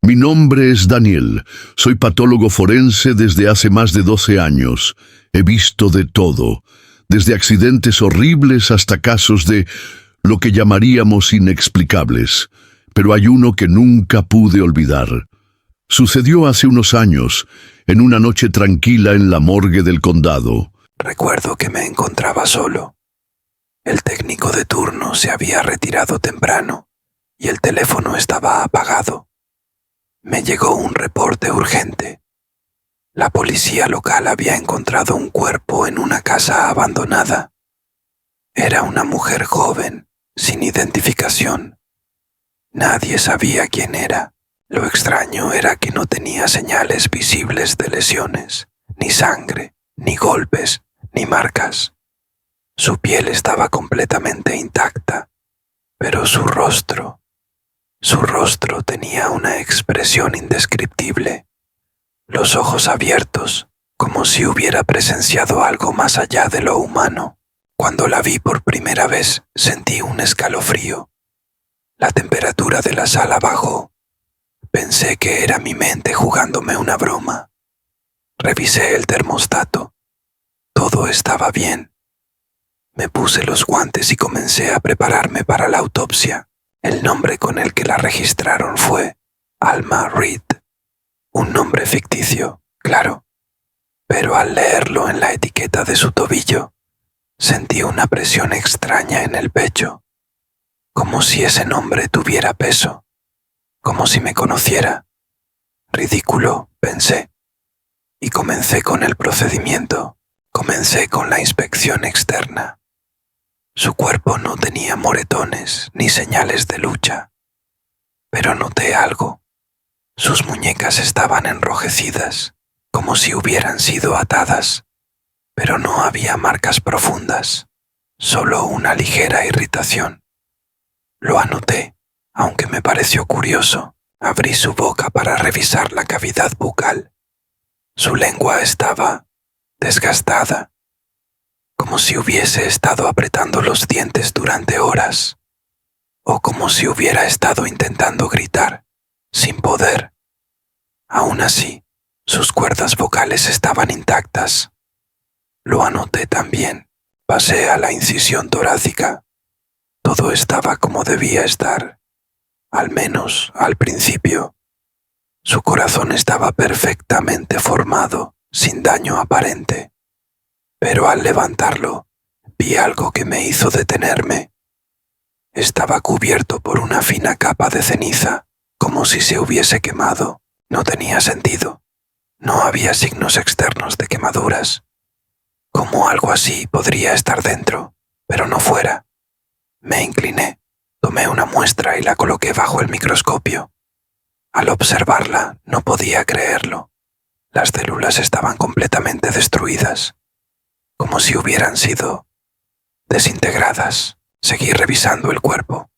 Mi nombre es Daniel. Soy patólogo forense desde hace más de 12 años. He visto de todo, desde accidentes horribles hasta casos de lo que llamaríamos inexplicables. Pero hay uno que nunca pude olvidar. Sucedió hace unos años, en una noche tranquila en la morgue del condado. Recuerdo que me encontraba solo. El técnico de turno se había retirado temprano y el teléfono estaba apagado. Me llegó un reporte urgente. La policía local había encontrado un cuerpo en una casa abandonada. Era una mujer joven, sin identificación. Nadie sabía quién era. Lo extraño era que no tenía señales visibles de lesiones, ni sangre, ni golpes, ni marcas. Su piel estaba completamente intacta, pero su rostro tenía una expresión indescriptible. Los ojos abiertos, como si hubiera presenciado algo más allá de lo humano. Cuando la vi por primera vez, sentí un escalofrío. La temperatura de la sala bajó. Pensé que era mi mente jugándome una broma. Revisé el termostato. Todo estaba bien. Me puse los guantes y comencé a prepararme para la autopsia. El nombre con el que la registraron fue Alma Reed. Un nombre ficticio, claro. Pero al leerlo en la etiqueta de su tobillo, sentí una presión extraña en el pecho. Como si ese nombre tuviera peso. Como si me conociera. Ridículo, pensé. Y comencé con el procedimiento. Comencé con la inspección externa. Su cuerpo no tenía moretones ni señales de lucha. Pero noté algo. Sus muñecas estaban enrojecidas, como si hubieran sido atadas. Pero no había marcas profundas, solo una ligera irritación. Lo anoté, aunque me pareció curioso. Abrí su boca para revisar la cavidad bucal. Su lengua estaba desgastada, como si hubiese estado apretando los dientes durante horas, o como si hubiera estado intentando gritar, sin poder. Aún así, sus cuerdas vocales estaban intactas. Lo anoté también. Pasé a la incisión torácica. Todo estaba como debía estar, al menos al principio. Su corazón estaba perfectamente formado, sin daño aparente. Pero al levantarlo, vi algo que me hizo detenerme. Estaba cubierto por una fina capa de ceniza, como si se hubiese quemado. No tenía sentido. No había signos externos de quemaduras. ¿Cómo algo así podría estar dentro, pero no fuera? Me incliné, tomé una muestra y la coloqué bajo el microscopio. Al observarla, no podía creerlo. Las células estaban completamente destruidas, como si hubieran sido desintegradas. Seguí revisando el cuerpo,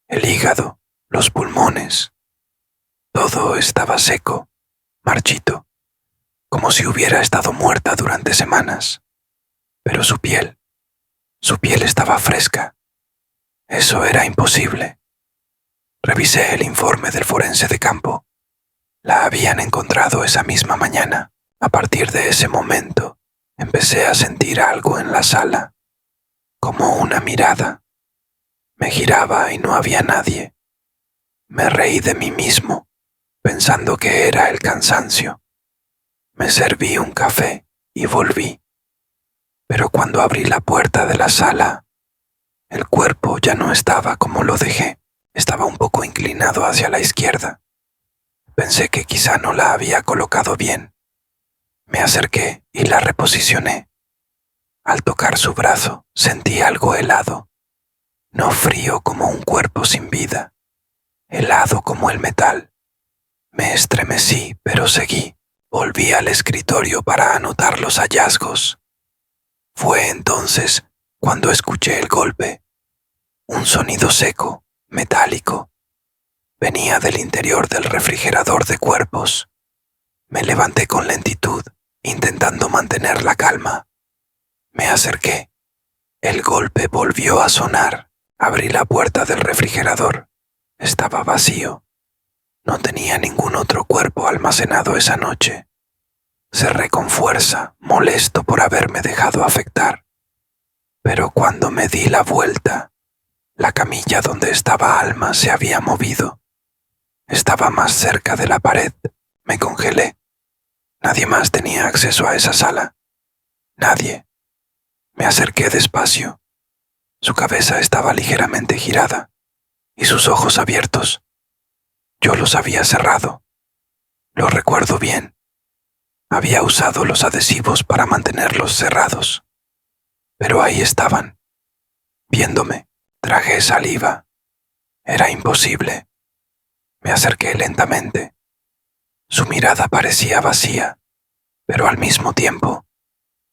el hígado, los pulmones. Todo estaba seco, marchito, como si hubiera estado muerta durante semanas. Pero su piel estaba fresca. Eso era imposible. Revisé el informe del forense de campo. La habían encontrado esa misma mañana. A partir de ese momento, empecé a sentir algo en la sala, como una mirada. Me giraba y no había nadie. Me reí de mí mismo, pensando que era el cansancio. Me serví un café y volví. Pero cuando abrí la puerta de la sala, el cuerpo ya no estaba como lo dejé. Estaba un poco inclinado hacia la izquierda. Pensé que quizá no la había colocado bien. Me acerqué y la reposicioné. Al tocar su brazo, sentí algo helado. No frío como un cuerpo sin vida. Helado como el metal. Me estremecí, pero seguí. Volví al escritorio para anotar los hallazgos. Fue entonces cuando escuché el golpe. Un sonido seco, metálico. Venía del interior del refrigerador de cuerpos. Me levanté con lentitud, intentando mantener la calma. Me acerqué. El golpe volvió a sonar. Abrí la puerta del refrigerador. Estaba vacío. No tenía ningún otro cuerpo almacenado esa noche. Cerré con fuerza, molesto por haberme dejado afectar. Pero cuando me di la vuelta, la camilla donde estaba Alma se había movido. Estaba más cerca de la pared. Me congelé. Nadie más tenía acceso a esa sala. Nadie. Me acerqué despacio. Su cabeza estaba ligeramente girada y sus ojos abiertos. Yo los había cerrado. Lo recuerdo bien. Había usado los adhesivos para mantenerlos cerrados. Pero ahí estaban, viéndome. Tragué saliva. Era imposible. Me acerqué lentamente. Su mirada parecía vacía, pero al mismo tiempo,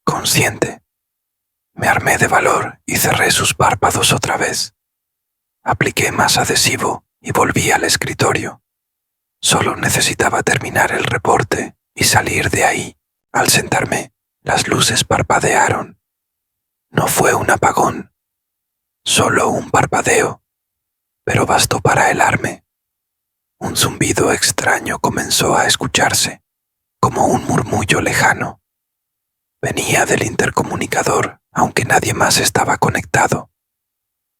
consciente. Me armé de valor y cerré sus párpados otra vez. Apliqué más adhesivo y volví al escritorio. Solo necesitaba terminar el reporte y salir de ahí. Al sentarme, las luces parpadearon. No fue un apagón, solo un parpadeo, pero bastó para helarme. Un zumbido extraño comenzó a escucharse, como un murmullo lejano. Venía del intercomunicador, aunque nadie más estaba conectado.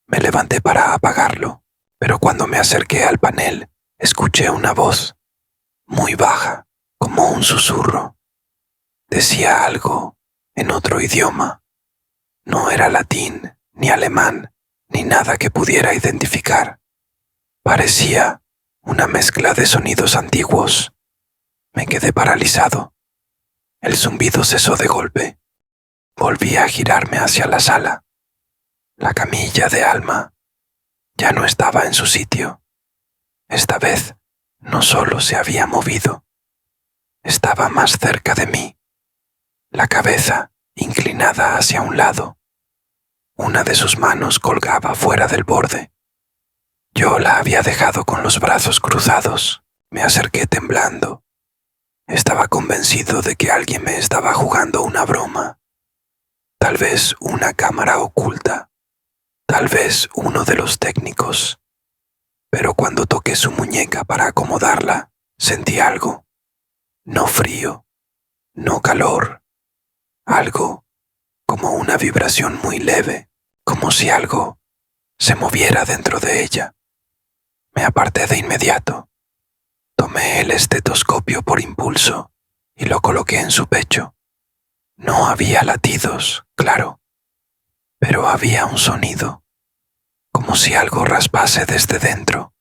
Me levanté para apagarlo, pero cuando me acerqué al panel, escuché una voz, muy baja, como un susurro. Decía algo en otro idioma. No era latín, ni alemán, ni nada que pudiera identificar. Parecía una mezcla de sonidos antiguos. Me quedé paralizado. El zumbido cesó de golpe. Volví a girarme hacia la sala. La camilla de Alma ya no estaba en su sitio. Esta vez no solo se había movido, estaba más cerca de mí. La cabeza inclinada hacia un lado. Una de sus manos colgaba fuera del borde. Yo la había dejado con los brazos cruzados. Me acerqué temblando. Estaba convencido de que alguien me estaba jugando una broma. Tal vez una cámara oculta. Tal vez uno de los técnicos. Pero cuando toqué su muñeca para acomodarla, sentí algo. No frío, no calor. Algo como una vibración muy leve, como si algo se moviera dentro de ella. Me aparté de inmediato. Tomé el estetoscopio por impulso y lo coloqué en su pecho. No había latidos, claro, pero había un sonido, como si algo raspase desde dentro,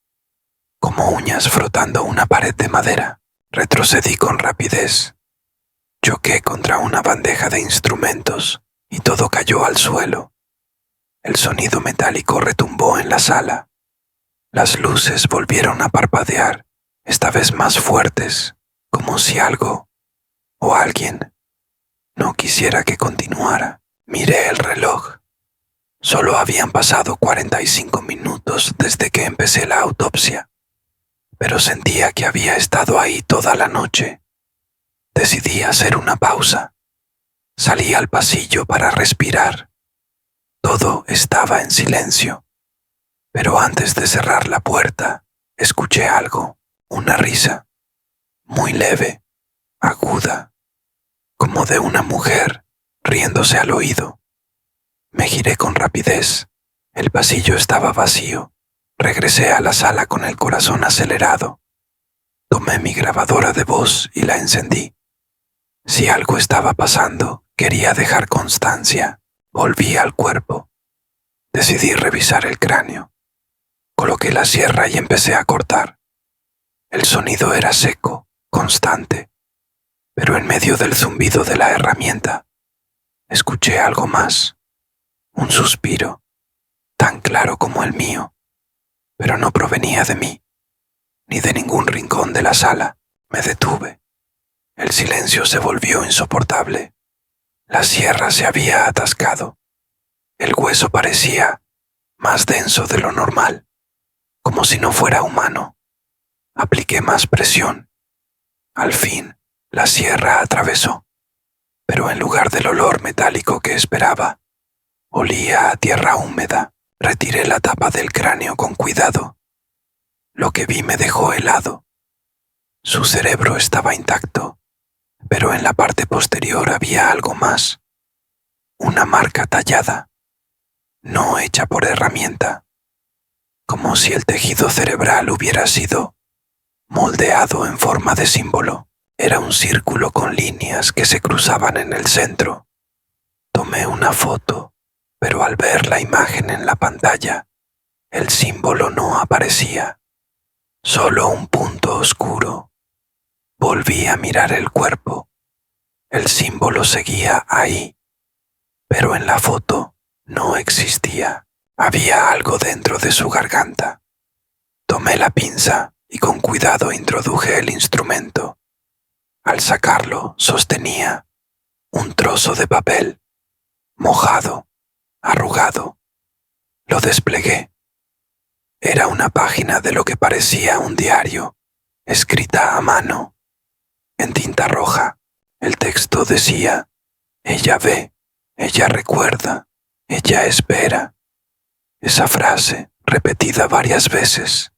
como uñas frotando una pared de madera. Retrocedí con rapidez. Choqué contra una bandeja de instrumentos y todo cayó al suelo. El sonido metálico retumbó en la sala. Las luces volvieron a parpadear, esta vez más fuertes, como si algo o alguien no quisiera que continuara. Miré el reloj. Solo habían pasado 45 minutos desde que empecé la autopsia, pero sentía que había estado ahí toda la noche. Decidí hacer una pausa. Salí al pasillo para respirar. Todo estaba en silencio, pero antes de cerrar la puerta, escuché algo, una risa, muy leve, aguda, como de una mujer riéndose al oído. Me giré con rapidez. El pasillo estaba vacío. Regresé a la sala con el corazón acelerado. Tomé mi grabadora de voz y la encendí. Si algo estaba pasando, quería dejar constancia. Volví al cuerpo. Decidí revisar el cráneo. Coloqué la sierra y empecé a cortar. El sonido era seco, constante, pero en medio del zumbido de la herramienta, escuché algo más. Un suspiro, tan claro como el mío, pero no provenía de mí, ni de ningún rincón de la sala. Me detuve. El silencio se volvió insoportable. La sierra se había atascado. El hueso parecía más denso de lo normal, como si no fuera humano. Apliqué más presión. Al fin, la sierra atravesó, pero en lugar del olor metálico que esperaba, olía a tierra húmeda. Retiré la tapa del cráneo con cuidado. Lo que vi me dejó helado. Su cerebro estaba intacto, pero en la parte posterior había algo más. Una marca tallada, no hecha por herramienta, como si el tejido cerebral hubiera sido moldeado en forma de símbolo. Era un círculo con líneas que se cruzaban en el centro. Tomé una foto, pero al ver la imagen en la pantalla, el símbolo no aparecía, solo un punto oscuro. Volví a mirar el cuerpo. El símbolo seguía ahí, pero en la foto no existía. Había algo dentro de su garganta. Tomé la pinza y con cuidado introduje el instrumento. Al sacarlo, sostenía un trozo de papel, mojado, arrugado. Lo desplegué. Era una página de lo que parecía un diario, escrita a mano. En tinta roja, el texto decía: ella ve, ella recuerda, ella espera. Esa frase, repetida varias veces.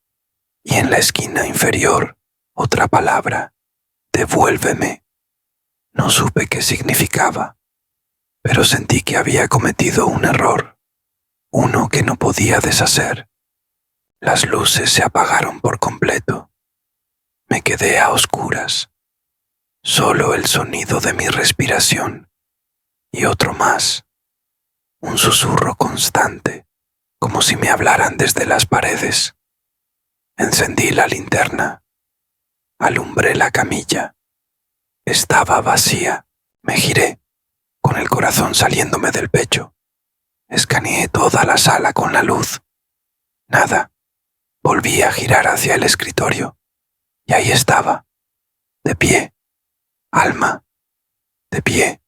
Y en la esquina inferior, otra palabra: devuélveme. No supe qué significaba, pero sentí que había cometido un error, uno que no podía deshacer. Las luces se apagaron por completo. Me quedé a oscuras. Solo el sonido de mi respiración y otro más, un susurro constante, como si me hablaran desde las paredes. Encendí la linterna, alumbré la camilla. Estaba vacía. Me giré, con el corazón saliéndome del pecho. Escaneé toda la sala con la luz. Nada. Volví a girar hacia el escritorio, y ahí estaba, de pie. Alma, de pie,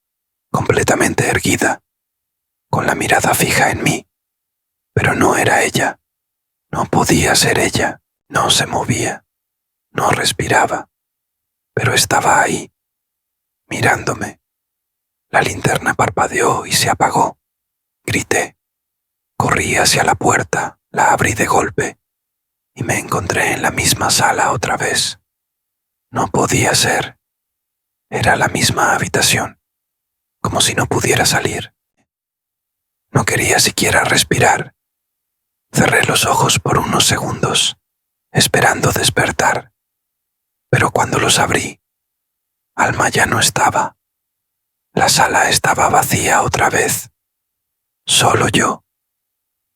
completamente erguida, con la mirada fija en mí. Pero no era ella, no podía ser ella, no se movía, no respiraba, pero estaba ahí, mirándome. La linterna parpadeó y se apagó. Grité, corrí hacia la puerta, la abrí de golpe, y me encontré en la misma sala otra vez. No podía ser. Era la misma habitación, como si no pudiera salir. No quería siquiera respirar. Cerré los ojos por unos segundos, esperando despertar. Pero cuando los abrí, Alma ya no estaba. La sala estaba vacía otra vez. Solo yo,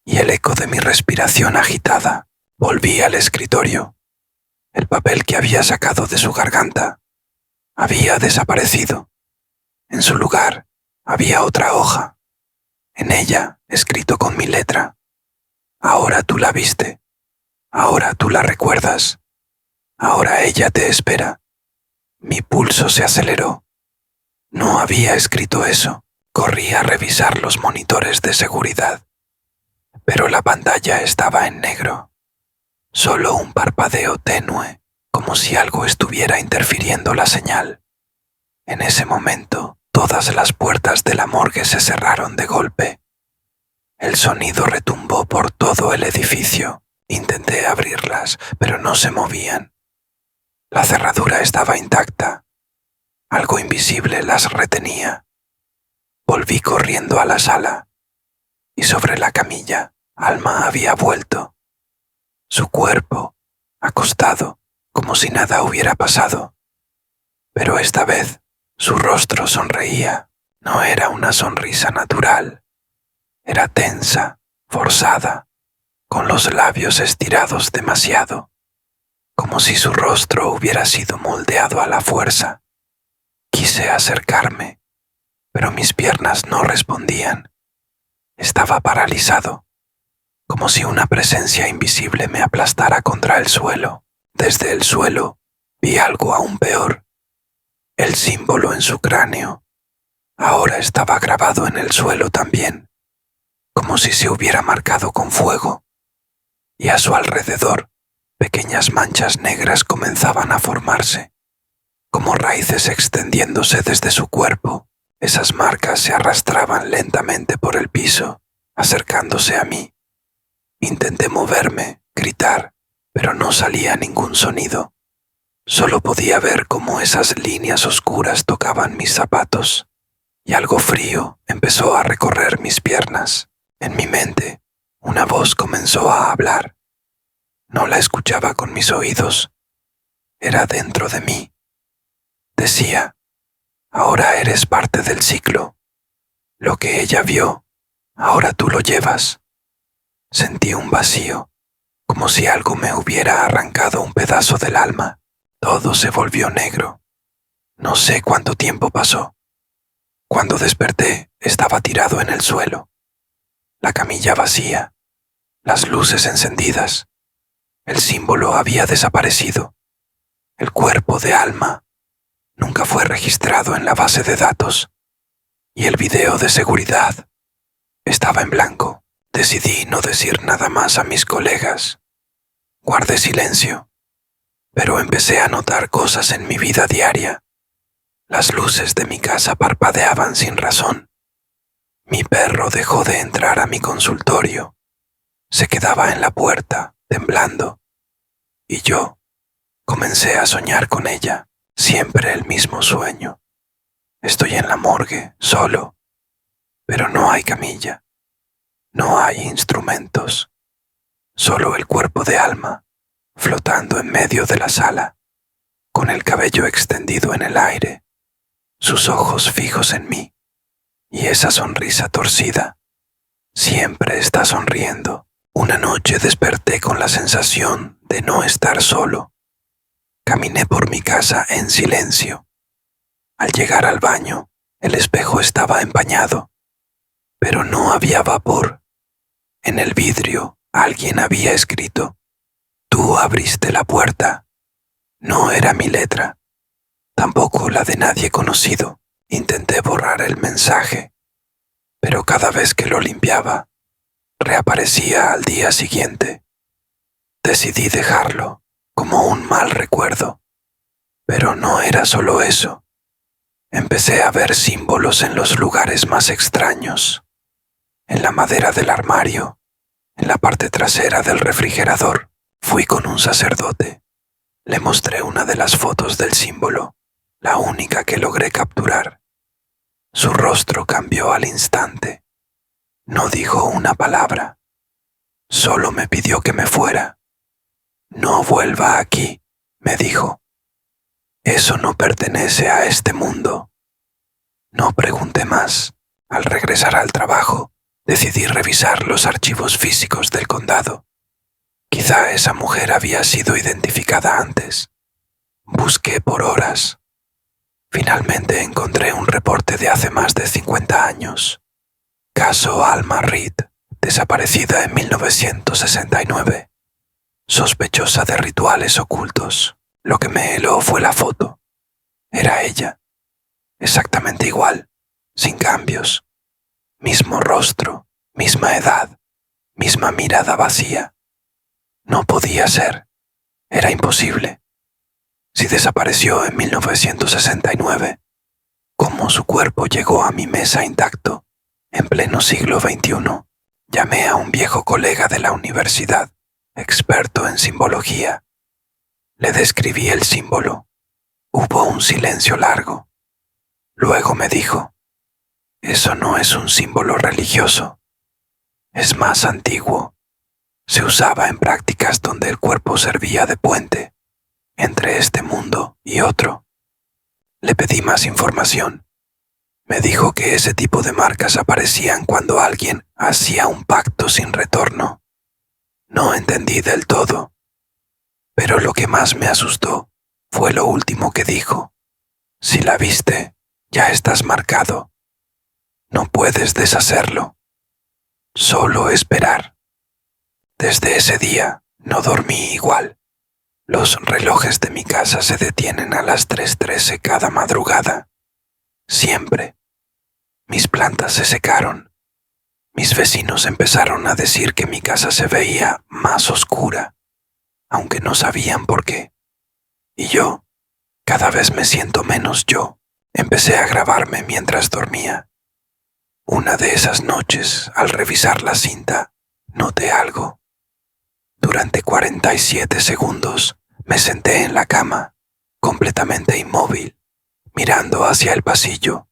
y el eco de mi respiración agitada. Volví al escritorio. El papel que había sacado de su garganta había desaparecido. En su lugar había otra hoja. En ella, escrito con mi letra: ahora tú la viste. Ahora tú la recuerdas. Ahora ella te espera. Mi pulso se aceleró. No había escrito eso. Corrí a revisar los monitores de seguridad. Pero la pantalla estaba en negro. Solo un parpadeo tenue, como si algo estuviera interfiriendo la señal. En ese momento, todas las puertas de la morgue se cerraron de golpe. El sonido retumbó por todo el edificio. Intenté abrirlas, pero no se movían. La cerradura estaba intacta. Algo invisible las retenía. Volví corriendo a la sala, y sobre la camilla, Alma había vuelto. Su cuerpo, acostado, como si nada hubiera pasado. Pero esta vez, su rostro sonreía. No era una sonrisa natural. Era tensa, forzada, con los labios estirados demasiado, como si su rostro hubiera sido moldeado a la fuerza. Quise acercarme, pero mis piernas no respondían. Estaba paralizado, como si una presencia invisible me aplastara contra el suelo. Desde el suelo vi algo aún peor. El símbolo en su cráneo ahora estaba grabado en el suelo también, como si se hubiera marcado con fuego, y a su alrededor pequeñas manchas negras comenzaban a formarse, como raíces extendiéndose desde su cuerpo. Esas marcas se arrastraban lentamente por el piso, acercándose a mí. Intenté moverme, gritar, pero no salía ningún sonido. Solo podía ver cómo esas líneas oscuras tocaban mis zapatos, y algo frío empezó a recorrer mis piernas. En mi mente, una voz comenzó a hablar. No la escuchaba con mis oídos. Era dentro de mí. Decía, ahora eres parte del ciclo. Lo que ella vio, ahora tú lo llevas. Sentí un vacío, como si algo me hubiera arrancado un pedazo del alma. Todo se volvió negro. No sé cuánto tiempo pasó. Cuando desperté, estaba tirado en el suelo. La camilla vacía, las luces encendidas. El símbolo había desaparecido. El cuerpo de Alma nunca fue registrado en la base de datos. Y el video de seguridad estaba en blanco. Decidí no decir nada más a mis colegas. Guardé silencio, pero empecé a notar cosas en mi vida diaria. Las luces de mi casa parpadeaban sin razón. Mi perro dejó de entrar a mi consultorio. Se quedaba en la puerta, temblando. Y yo comencé a soñar con ella, siempre el mismo sueño. Estoy en la morgue, solo, pero no hay camilla. No hay instrumentos. Solo el cuerpo de Alma, flotando en medio de la sala, con el cabello extendido en el aire, sus ojos fijos en mí, y esa sonrisa torcida. Siempre está sonriendo. Una noche desperté con la sensación de no estar solo. Caminé por mi casa en silencio. Al llegar al baño, el espejo estaba empañado, pero no había vapor. En el vidrio alguien había escrito: tú abriste la puerta. No era mi letra, tampoco la de nadie conocido. Intenté borrar el mensaje, pero cada vez que lo limpiaba, reaparecía al día siguiente. Decidí dejarlo como un mal recuerdo, pero no era solo eso. Empecé a ver símbolos en los lugares más extraños, en la madera del armario, en la parte trasera del refrigerador. Fui con un sacerdote. Le mostré una de las fotos del símbolo, la única que logré capturar. Su rostro cambió al instante. No dijo una palabra. Solo me pidió que me fuera. No vuelva aquí, me dijo. Eso no pertenece a este mundo. No pregunté más. Al regresar al trabajo, decidí revisar los archivos físicos del condado. Quizá esa mujer había sido identificada antes. Busqué por horas. Finalmente encontré un reporte de hace más de 50 años. Caso Alma Reed, desaparecida en 1969. Sospechosa de rituales ocultos. Lo que me heló fue la foto. Era ella. Exactamente igual, sin cambios. Mismo rostro, misma edad, misma mirada vacía. No podía ser. Era imposible. Si desapareció en 1969, ¿cómo su cuerpo llegó a mi mesa intacto en pleno siglo XXI? Llamé a un viejo colega de la universidad, experto en simbología. Le describí el símbolo. Hubo un silencio largo. Luego me dijo: eso no es un símbolo religioso. Es más antiguo. Se usaba en prácticas donde el cuerpo servía de puente entre este mundo y otro. Le pedí más información. Me dijo que ese tipo de marcas aparecían cuando alguien hacía un pacto sin retorno. No entendí del todo, pero lo que más me asustó fue lo último que dijo. Si la viste, ya estás marcado. No puedes deshacerlo. Solo esperar. Desde ese día no dormí igual. Los relojes de mi casa se detienen a las 3:13 cada madrugada. Siempre. Mis plantas se secaron. Mis vecinos empezaron a decir que mi casa se veía más oscura, aunque no sabían por qué. Y yo, cada vez me siento menos yo. Empecé a grabarme mientras dormía. Una de esas noches, al revisar la cinta, noté algo. Durante 47 segundos me senté en la cama, completamente inmóvil, mirando hacia el pasillo.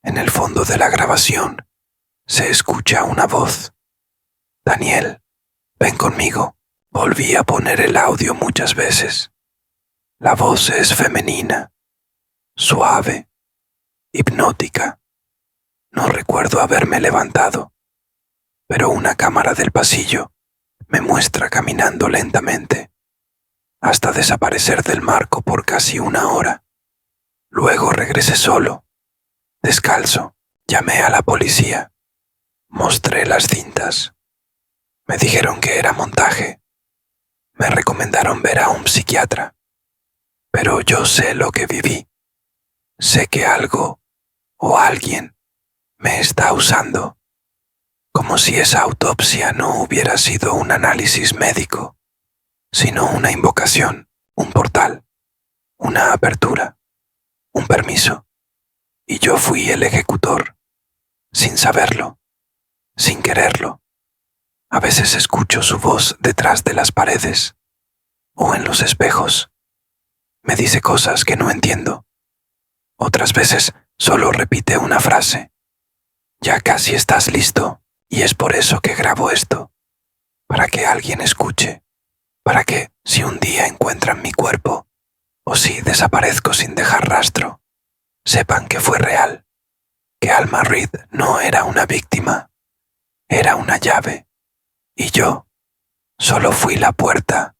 En el fondo de la grabación se escucha una voz. Daniel, ven conmigo. Volví a poner el audio muchas veces. La voz es femenina, suave, hipnótica. No recuerdo haberme levantado, pero una cámara del pasillo me muestra caminando lentamente, hasta desaparecer del marco por casi una hora. Luego regresé solo, descalzo, llamé a la policía, mostré las cintas. Me dijeron que era montaje. Me recomendaron ver a un psiquiatra. Pero yo sé lo que viví. Sé que algo o alguien me está usando, como si esa autopsia no hubiera sido un análisis médico, sino una invocación, un portal, una apertura, un permiso. Y yo fui el ejecutor, sin saberlo, sin quererlo. A veces escucho su voz detrás de las paredes o en los espejos. Me dice cosas que no entiendo. Otras veces solo repite una frase. Ya casi estás listo, y es por eso que grabo esto. Para que alguien escuche. Para que, si un día encuentran mi cuerpo, o si desaparezco sin dejar rastro, sepan que fue real. Que Alma Reed no era una víctima. Era una llave. Y yo solo fui la puerta.